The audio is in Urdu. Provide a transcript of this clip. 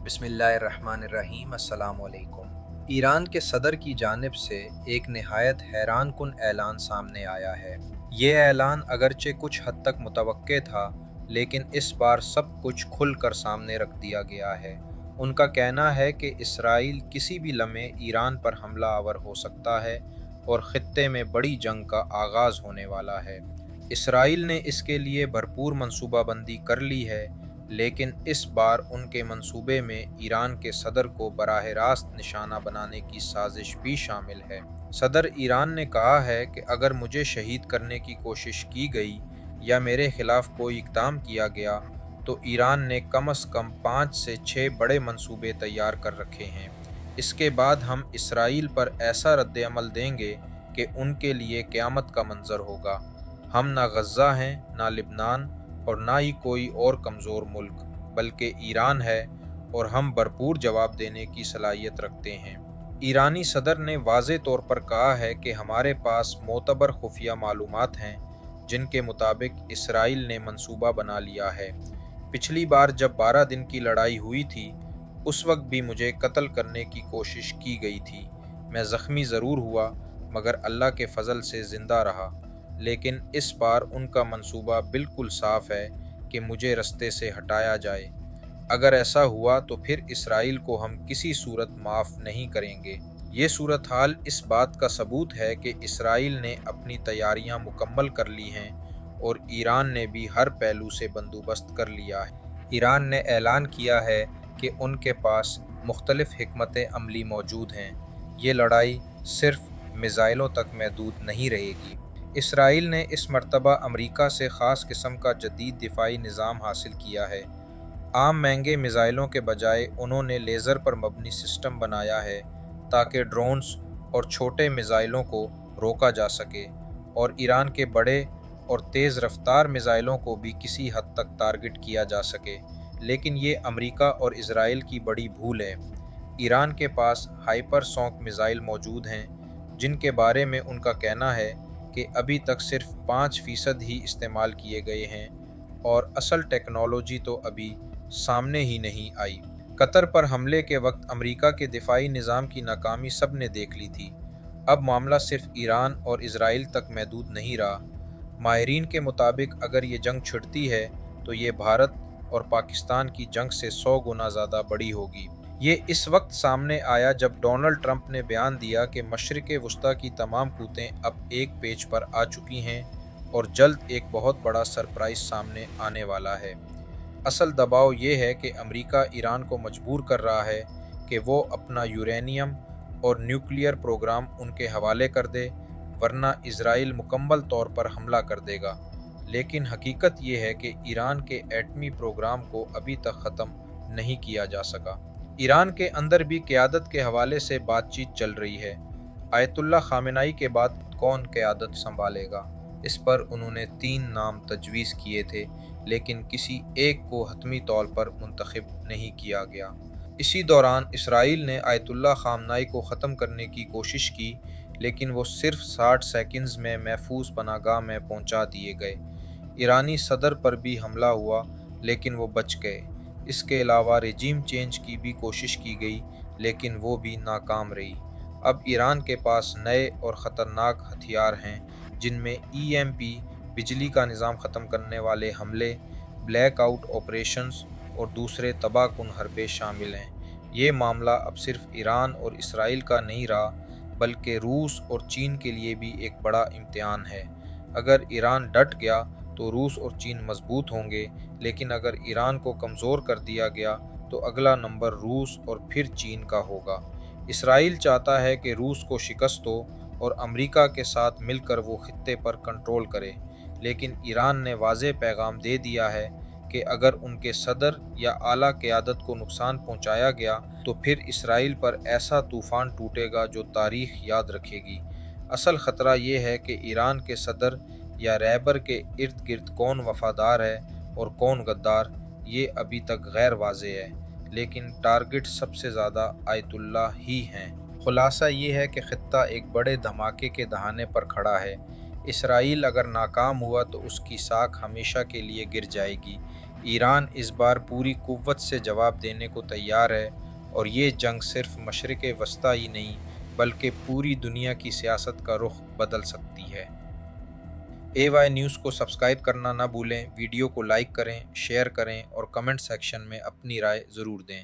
بسم اللہ الرحمن الرحیم۔ السلام علیکم۔ ایران کے صدر کی جانب سے ایک نہایت حیران کن اعلان سامنے آیا ہے۔ یہ اعلان اگرچہ کچھ حد تک متوقع تھا، لیکن اس بار سب کچھ کھل کر سامنے رکھ دیا گیا ہے۔ ان کا کہنا ہے کہ اسرائیل کسی بھی لمحے ایران پر حملہ آور ہو سکتا ہے اور خطے میں بڑی جنگ کا آغاز ہونے والا ہے۔ اسرائیل نے اس کے لیے بھرپور منصوبہ بندی کر لی ہے، لیکن اس بار ان کے منصوبے میں ایران کے صدر کو براہ راست نشانہ بنانے کی سازش بھی شامل ہے۔ صدر ایران نے کہا ہے کہ اگر مجھے شہید کرنے کی کوشش کی گئی یا میرے خلاف کوئی اقدام کیا گیا تو ایران نے کم از کم 5 سے 6 بڑے منصوبے تیار کر رکھے ہیں۔ اس کے بعد ہم اسرائیل پر ایسا رد عمل دیں گے کہ ان کے لیے قیامت کا منظر ہوگا۔ ہم نہ غزہ ہیں، نہ لبنان، اور نہ ہی کوئی اور کمزور ملک، بلکہ ایران ہے اور ہم بھرپور جواب دینے کی صلاحیت رکھتے ہیں۔ ایرانی صدر نے واضح طور پر کہا ہے کہ ہمارے پاس معتبر خفیہ معلومات ہیں جن کے مطابق اسرائیل نے منصوبہ بنا لیا ہے۔ پچھلی بار جب 12 دن کی لڑائی ہوئی تھی، اس وقت بھی مجھے قتل کرنے کی کوشش کی گئی تھی۔ میں زخمی ضرور ہوا، مگر اللہ کے فضل سے زندہ رہا۔ لیکن اس بار ان کا منصوبہ بالکل صاف ہے کہ مجھے رستے سے ہٹایا جائے۔ اگر ایسا ہوا تو پھر اسرائیل کو ہم کسی صورت معاف نہیں کریں گے۔ یہ صورتحال اس بات کا ثبوت ہے کہ اسرائیل نے اپنی تیاریاں مکمل کر لی ہیں اور ایران نے بھی ہر پہلو سے بندوبست کر لیا ہے۔ ایران نے اعلان کیا ہے کہ ان کے پاس مختلف حکمت عملی موجود ہیں۔ یہ لڑائی صرف میزائلوں تک محدود نہیں رہے گی۔ اسرائیل نے اس مرتبہ امریکہ سے خاص قسم کا جدید دفاعی نظام حاصل کیا ہے۔ عام مہنگے میزائلوں کے بجائے انہوں نے لیزر پر مبنی سسٹم بنایا ہے تاکہ ڈرونز اور چھوٹے میزائلوں کو روکا جا سکے، اور ایران کے بڑے اور تیز رفتار میزائلوں کو بھی کسی حد تک ٹارگٹ کیا جا سکے۔ لیکن یہ امریکہ اور اسرائیل کی بڑی بھول ہے۔ ایران کے پاس ہائپر سونک میزائل موجود ہیں جن کے بارے میں ان کا کہنا ہے کہ ابھی تک صرف 5% ہی استعمال کیے گئے ہیں اور اصل ٹیکنالوجی تو ابھی سامنے ہی نہیں آئی۔ قطر پر حملے کے وقت امریکہ کے دفاعی نظام کی ناکامی سب نے دیکھ لی تھی۔ اب معاملہ صرف ایران اور اسرائیل تک محدود نہیں رہا۔ ماہرین کے مطابق اگر یہ جنگ چھڑتی ہے تو یہ بھارت اور پاکستان کی جنگ سے 100 گنا زیادہ بڑی ہوگی۔ یہ اس وقت سامنے آیا جب ڈونلڈ ٹرمپ نے بیان دیا کہ مشرق وسطیٰ کی تمام قوتیں اب ایک پیج پر آ چکی ہیں اور جلد ایک بہت بڑا سرپرائز سامنے آنے والا ہے۔ اصل دباؤ یہ ہے کہ امریکہ ایران کو مجبور کر رہا ہے کہ وہ اپنا یورینیم اور نیوکلیئر پروگرام ان کے حوالے کر دے، ورنہ اسرائیل مکمل طور پر حملہ کر دے گا۔ لیکن حقیقت یہ ہے کہ ایران کے ایٹمی پروگرام کو ابھی تک ختم نہیں کیا جا سکا۔ ایران کے اندر بھی قیادت کے حوالے سے بات چیت چل رہی ہے۔ آیت اللہ خامنہ ای کے بعد کون قیادت سنبھالے گا؟ اس پر انہوں نے 3 نام تجویز کیے تھے، لیکن کسی ایک کو حتمی طور پر منتخب نہیں کیا گیا۔ اسی دوران اسرائیل نے آیت اللہ خامنہ ای کو ختم کرنے کی کوشش کی، لیکن وہ صرف 60 سیکنڈز میں محفوظ پناہ گاہ میں پہنچا دیے گئے۔ ایرانی صدر پر بھی حملہ ہوا، لیکن وہ بچ گئے۔ اس کے علاوہ رجیم چینج کی بھی کوشش کی گئی، لیکن وہ بھی ناکام رہی۔ اب ایران کے پاس نئے اور خطرناک ہتھیار ہیں جن میں EMP، بجلی کا نظام ختم کرنے والے حملے، بلیک آؤٹ آپریشنز اور دوسرے تباہ کن حربے شامل ہیں۔ یہ معاملہ اب صرف ایران اور اسرائیل کا نہیں رہا، بلکہ روس اور چین کے لیے بھی ایک بڑا امتحان ہے۔ اگر ایران ڈٹ گیا تو روس اور چین مضبوط ہوں گے، لیکن اگر ایران کو کمزور کر دیا گیا تو اگلا نمبر روس اور پھر چین کا ہوگا۔ اسرائیل چاہتا ہے کہ روس کو شکست ہو اور امریکہ کے ساتھ مل کر وہ خطے پر کنٹرول کرے، لیکن ایران نے واضح پیغام دے دیا ہے کہ اگر ان کے صدر یا اعلیٰ قیادت کو نقصان پہنچایا گیا تو پھر اسرائیل پر ایسا طوفان ٹوٹے گا جو تاریخ یاد رکھے گی۔ اصل خطرہ یہ ہے کہ ایران کے صدر یا رہبر کے ارد گرد کون وفادار ہے اور کون غدار، یہ ابھی تک غیر واضح ہے، لیکن ٹارگٹ سب سے زیادہ آیت اللہ ہی ہیں۔ خلاصہ یہ ہے کہ خطہ ایک بڑے دھماکے کے دہانے پر کھڑا ہے۔ اسرائیل اگر ناکام ہوا تو اس کی ساکھ ہمیشہ کے لیے گر جائے گی۔ ایران اس بار پوری قوت سے جواب دینے کو تیار ہے اور یہ جنگ صرف مشرق وسطی ہی نہیں بلکہ پوری دنیا کی سیاست کا رخ بدل سکتی ہے۔ AY نیوز کو سبسکرائب کرنا نہ بھولیں، ویڈیو کو لائک کریں، شیئر کریں اور کمنٹ سیکشن میں اپنی رائے ضرور دیں۔